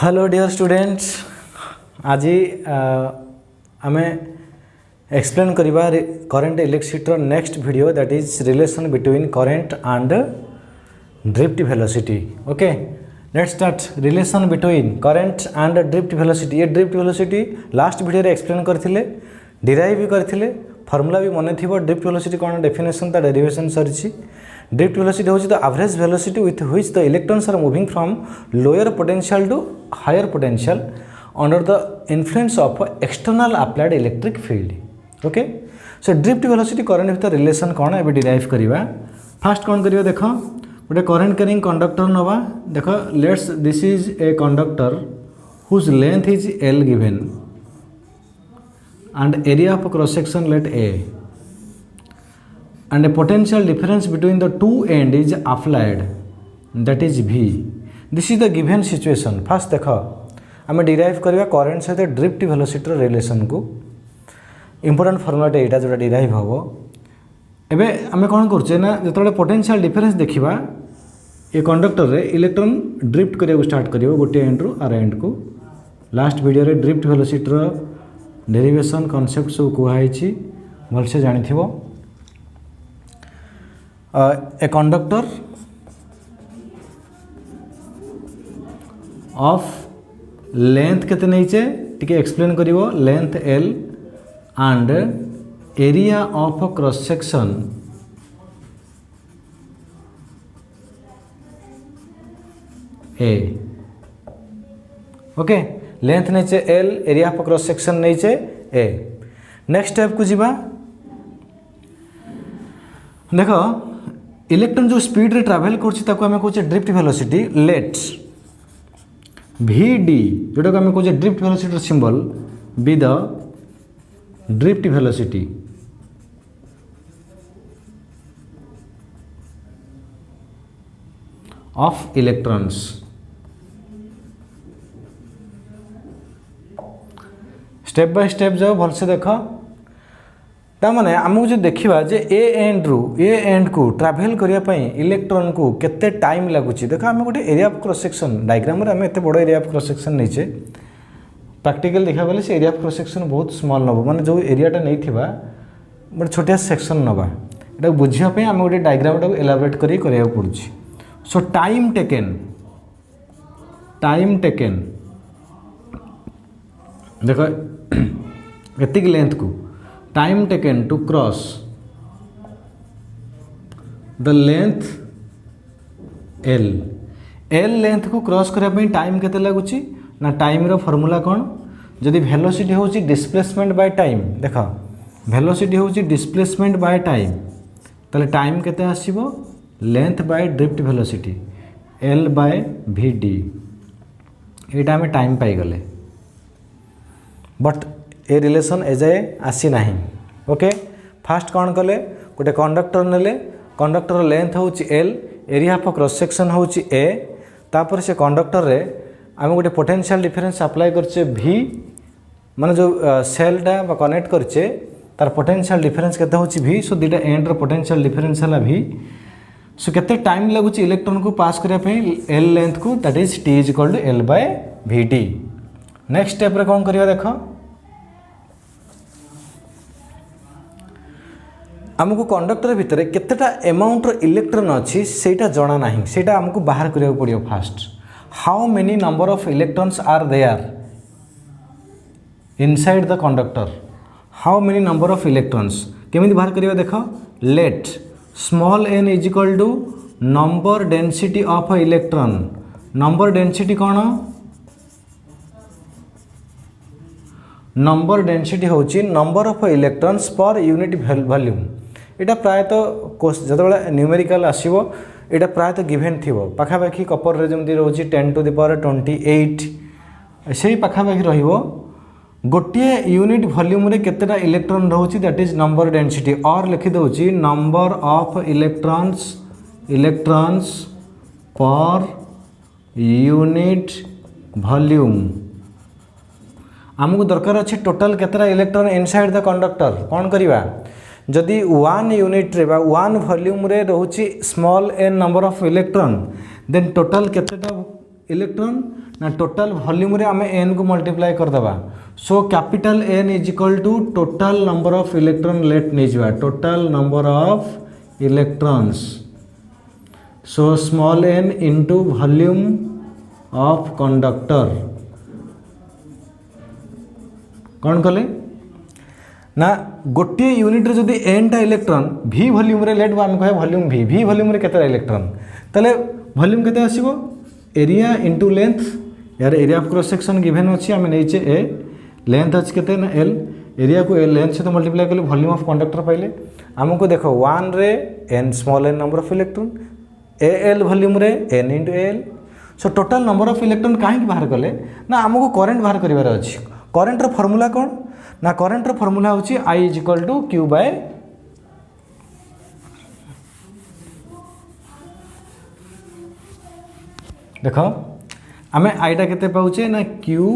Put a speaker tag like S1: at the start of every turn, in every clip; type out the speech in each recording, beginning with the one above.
S1: Hello dear students, आज आम explain करवा current electricity next video that is relation between current and drift velocity. Okay, let's start. Relation between current and drift velocity. ये drift velocity last video रे explain करथिले, derive भी करथिले, formula भी मन थी। ड्रिफ्ट वेलोसिटी कौन डेफिनेशन ता डेरिवेशन सरी। ड्रिफ्ट वेलोसिटी होची the average velocity with which the electrons are moving from lower potential to higher potential under the influence of external applied electric field. Okay, so drift velocity current भितर relation कौन ए derive करवा। Fast कौन करियो देख, गोटे current carrying conductor नवा। देख, let's this is a conductor whose length is L given and area of cross section let A and a potential difference between the two end is applied, that is V. This is the given situation. First देखो आम derive करवा current सहित drift velocity relation को। Important formula एटा जो derive हम एवं आम कौन करें ना, जो पोटेंशियल डिफरेंस देखा ये कंडक्टर रे इलेक्ट्रॉन ड्रिफ्ट करने स्टार्ट कर गोटे एंड रु आर एंड को। लास्ट वीडियो रे ड्रिफ्ट वेलोसिटी डेरिवेशन कॉन्सेप्ट सब कहुई भलसे जानी थी। ए कंडक्टर ऑफ लेंथ केते नहींचे टिके एक्सप्लेन करिवो। Length L and area of cross section A. Okay, length नहीं L, area of cross section नहीं ए। नेक्स्ट स्टेप को जीवा। देखो इलेक्ट्रॉन जो स्पीड रे ट्रैवल कर drift velocity. Let V D जोटा को कहे drift velocity symbol be the drift velocity of electrons. Step by step जाओ भलसे देख। तामाने आमको जो देखा जे ए एंड रु ए एंड को ट्रैवल करने इलेक्ट्रॉन को केते टाइम लगुच। देख, आम गोटे area of cross section diagram रे आम एते बड़ एरिया ऑफ क्रॉस सेक्शन नहीं प्रैक्टिकल देखा गले से एरिया ऑफ क्रॉस सेक्शन बहुत स्मॉल नब, माने जो एरियाटा नहीं थिबा बट छोटिया सेक्शन नबा। एटा बुझिया आम गोटे डायग्राम टाको एलाबोरेट करी करिया पड़ुछि। सो टाइम टेकन देखो एतिक लेंथ को time taken to cross the length L. L length को क्रॉस करने टाइम केते लगुच ना, टाइम रो फॉर्मूला कौन, जदि वेलोसिटी होची डिस्प्लेसमेंट बाय टाइम। देखा वेलोसिटी होची डिस्प्लेसमेंट बाय टाइम, ताले टाइम केते आसीबो length by drift velocity L by V D. एटा हमें टाइम पाई गले, बट ए रिलेशन एजाए आसी ना। ओके, फास्ट कौन कले गोटे कंडक्टर नेले, कंडक्टर लेंथ होची L, area of cross section होची ए। तापर से कंडक्टर रे आम गोटे पोटेंशियल डिफरेंस अप्लाई करचे भी, माने जो सेलटा बा कनेक्ट करचे तार पोटेंशियल डिफरेंस केते होची भी। सो दीटा एंड रो पोटेंशियल डिफरेंस हला भी। सो केते टाइम लगुची इलेक्ट्रॉन को पास करिया पे एल लेंथ को, that is T is equal to L by V D. Next step रे कौन करिया देख, आमको कंडक्टर भितर केतेटा अमाउंट इलेक्ट्रॉन अच्छी सेटा जना नहीं, सेटा आमको बाहर करिया पड़ियो। First how many number of electrons are there inside the conductor. How many number of electrons केमिति बाहर करिया देख। Let small N is equal to number density of electron. Number density कौन, नंबर डेंसिटी होची number of electrons per unit volume. एटा प्रायतः जो numerical आसीबो एटा प्रायतः given थिबो पाखापाखि कपर रे जमती रोची 10 टू द पावर 28 से पाखापाखि रहिबो। गोटे यूनिट वॉल्यूम रे केतेटा इलेक्ट्रॉन रोची, दैट इज नंबर डेंसिटी। और लिखि दोची number of electrons per unit volume. आमको दरकार अच्छे टोटल केतेटा इलेक्ट्रॉन इनसाइड द कंडक्टर। कौन करिवा, जदि 1 यूनिट रे बा 1 वॉल्यूम रे रोची small N number of electron, then total केतेटा इलेक्ट्रॉन ना टोटल वॉल्यूम रे आम एन को मल्टीप्लाई करदे so capital N is equal to total number of electron लेट नहीं जा total number of electrons so small N into volume of conductor कौन कले ना गोटे यूनिट रे जदि एन टा इलेक्ट्रॉन भी वॉल्यूम रे लेट आम कहे वॉल्यूम भी वॉल्यूम रे केते इलेक्ट्रॉन ताले वॉल्यूम केते आसीबो एरिया इंटू लेंथ यार area of cross section given अच्छी आम नहीं ए लेंथ अच्छी केते ना एल एरिया को एल लेंथ सहित मल्टीप्लाई कले वॉल्यूम ऑफ कंडक्टर पाइले आमको देखो 1 रे N small N number of electron A L volume रे N into L so total number of electron कहीं बाहर कले ना आमको करेंट बाहर करिवार अछि करेंट रो फार्मूला कौन ना करेंट रो फार्मूला होची I is equal to Q by देखो आमे आईटा केते पाउचे ना Q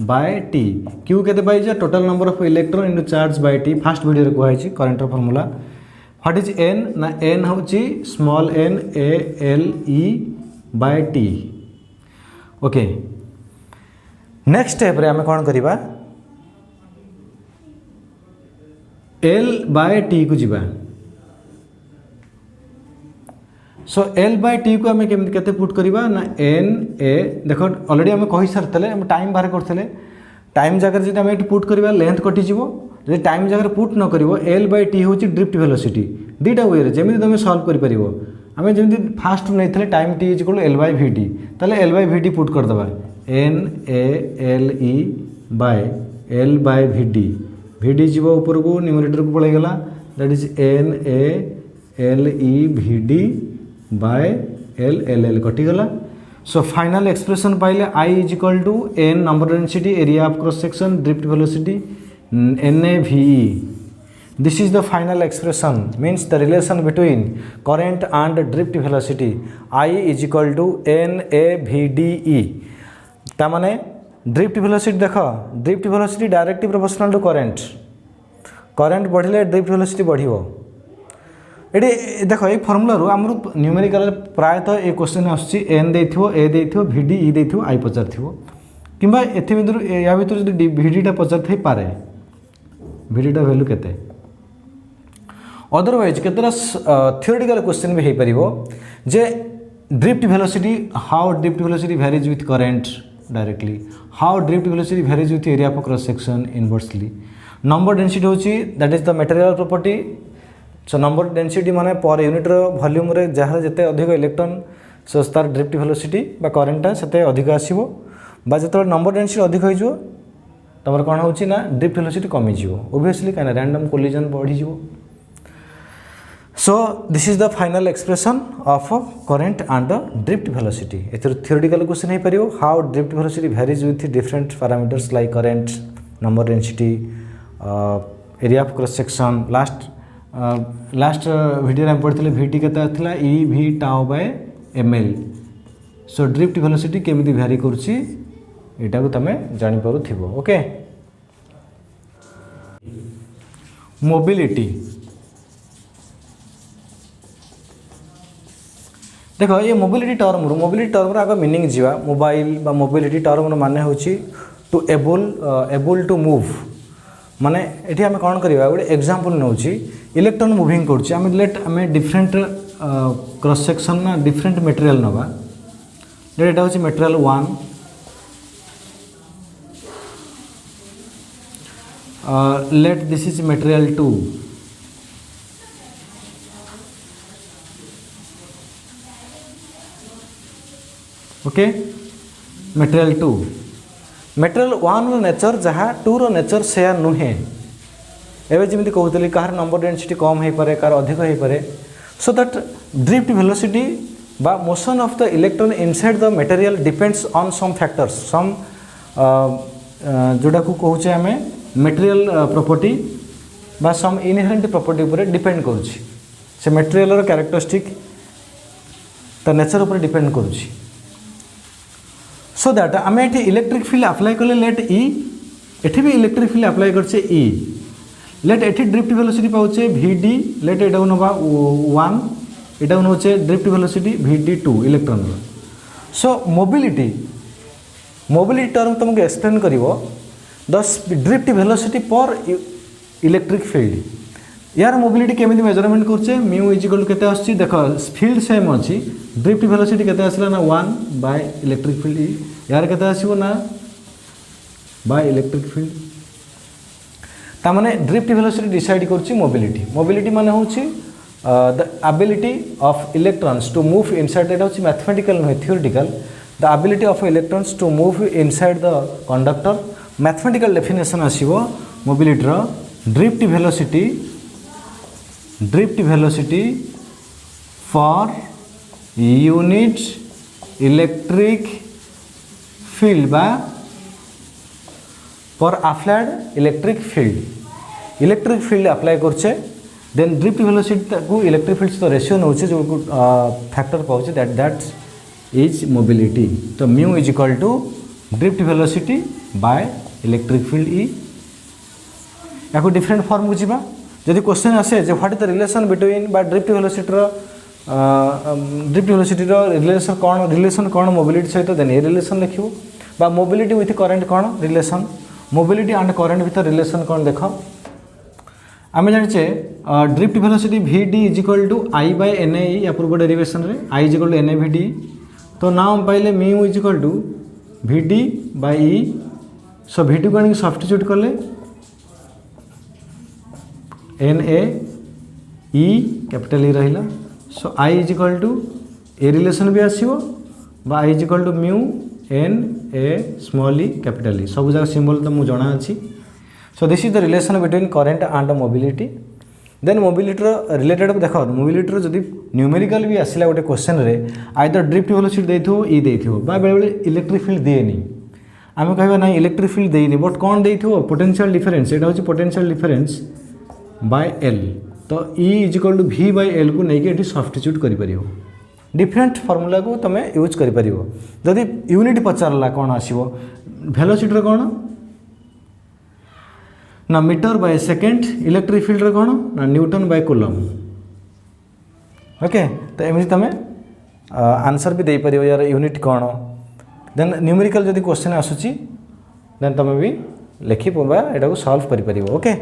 S1: बाय T Q केते पाइजे total number of electron into charge by T first video रे कहै छी करेंट रो फार्मूला व्हाट इज n ना n होची small n a l e by T okay next step रे आमे कोन करिबा L बाय T को जीवा सो L बाय T को आमे केमति केते पुट करिबा ना n a देखो ऑलरेडी आमे कहि सरतले हम टाइम बाहर करथले टाइम जगह जदि आमे पुट करिबा लेंथ कटि जीवो जदि टाइम जगह पुट न करिवो L बाय T होची ड्रिफ्ट वेलोसिटी दीटा वे रे जेमि तुम सॉल्व करि परिवो आमे जेमि फास्ट नैथले time t is equal to L by Vt ताले L बाय Vt पुट कर दबा n a l e by L by Vt Vd जीवो ऊपर को न्यूमरेटर को पळे गेला that is n a l e Vd by l l l कटि गला सो फाइनल एक्सप्रेशन पाइले I is equal to n number density area of cross section drift velocity na ve this is the final expression means the relation between current and drift velocity I is equal to na vde ता माने drift velocity देखो drift velocity directly proportional to current current बढ़िले drift velocity बढ़िवो एडी देखो ए formula रो हमर न्यूमेरिकल प्रायतः ए क्वेश्चन आछी n देथिवो a देथिवो vd e देथिवो i पचारथिवो किबा एथि भितर या भितर जदि vd टा पचार थई पारे vd टा वैल्यू केते अदरवाइज केतरा थ्योरेटिकल क्वेश्चन भी हे परिवो जे drift velocity how drift velocity varies with current directly how drift velocity varies with area of cross section inversely number density होची that is the material property so number density माने per unit rho volume रे जहार जते अधिक electron so तार drift velocity बा current ता सेते अधिक आसीबो बा जते number density अधिक होई जो तमर कोन होची ना drift velocity कमी जिवो obviously काना random collision बढ़ी जिवो so this is the final expression of current and drift velocity ether theoretical question हे परियो how drift velocity varies with different parameters like current number density area of cross section last video रे पढितले vt केता थिला e v tau by ml so drift velocity केमिति vary करछि एटा को तमे जानि पारु थिबो okay mobility देखो ये मोबिलिटी टर्म आगे मीनिंग जीवा मोबाइल बा मोबिलिटी टर्म माने होची टू एबल टू मूव माने एठी हमें कौन करिवा गोटे एग्जांपल नउची इलेक्ट्रॉन मूविंग करछि हमें लेट हमें डिफरेंट क्रॉस सेक्शन ना डिफरेंट मटेरियल नबा एटा होची material 1 let this is material 2 okay material 2 material 1 रो नेचर जहाँ 2 रो नेचर सेया नुहे एवं जमी कहते कहार नंबर डेंसिटी कम हो पारे कार अधिक हो पारे सो दैट ड्रिफ्ट वेलोसिटी बा motion of the electron inside the material depends on some factors some जोड़ा को कहूचे आम मटेरियल प्रॉपर्टी बा सम इनहेरेंट प्रॉपर्टी ऊपर डिपेंड करुच्ची से मटेरियल कैरेक्टरिस्टिक ता नेचर ऊपर डिपेंड करुच्ची सो दैट आम ये इलेक्ट्रिक फील्ड अप्लाई कले लेट ई एठी भी इलेक्ट्रिक फील्ड अप्लाई करछे ई लेट एठी ड्रिफ्ट वेलोसिटी पाउछे vd लेट एटा नबा 1 एटा होचे drift velocity vd2 electron so mobility term तुमको एक्सप्लेन करिवो द ड्रिफ्ट वेलोसिटी पर इलेक्ट्रिक फील्ड यार मोबिलिटी केमिति मेजरमेंट करछे म्यू इज इक्वल टू केते आछि देखो फील्ड सेम अछि ड्रिफ्ट वेलोसिटी केते आसला ना 1 बाय इलेक्ट्रिक फील्ड यार केते आसीबो ना बाय इलेक्ट्रिक फील्ड ता माने ड्रिफ्ट वेलोसिटी डिसाइड करछि मोबिलिटी माने होछि the ability of electrons to move inside एटा होछि mathematical no theoretical the ability of electrons to move inside the conductor mathematical definition आसीबो मोबिलिटी रो drift velocity for unit electric field बा per applied electric field apply करछे then drift velocity को electric field तो ratio नौचे जो factor कहूचे that is mobility तो mu is equal to drift velocity by electric field E या different form को जीवा जदि क्वेश्चन आसे जे what is the relation between बा ड्रिफ्ट वेलोसिटी रिलेशन कौन मोबिलिटी सहित देन ए रिलेशन लिखिबो बा मोबिलिटी विथ करंट कौन relation mobility and current with relation कौन देख आम जाने drift velocity V D is equal to I by N A या पूर्व डेरिवेशन रे I is equal to N A V D तो नाम पाइले mu is equal to V D by E so V D को आनी substitute कले N A E capital E रहिला so I is equal to ए relation भी आसीबो बा I is equal to mu N A small E capital E सब जगह सिंबल तो मु जाना अछि so this is the relation between current and mobility then mobility related देखो मोबिलिटी जदि न्यूमेरिकल भी आसला गोटे क्वेश्चन रे आइदर ड्रिफ्ट वेलोसिटी देइथो ई देइथो बा बेले बेले इलेक्ट्रिक फील्ड देनी आम कहबा ना इलेक्ट्रिक फील्ड देनी बट कौन देइथो पोटेंशियल डिफरेंस एटा होची पोटेंशियल डिफरेंस बाय एल तो E is equal to V by L को नहीं कि सब्स्टिट्यूट करि परियो डिफरेंट फॉर्मूला को तुम यूज करि परियो जदि यूनिट पचारला कौन आसीबो वेलोसिटी रो कौन ना metre by second electric field रो कौन ना न्यूटन बाय कूलम ओके तो एमती तुम आंसर भी दे परियो यार यूनिट कौन देन न्यूमेरिकल जदि क्वेश्चन आसुची देन तुम भी लिखि पबा एटा को सॉल्व करि परियो ओके।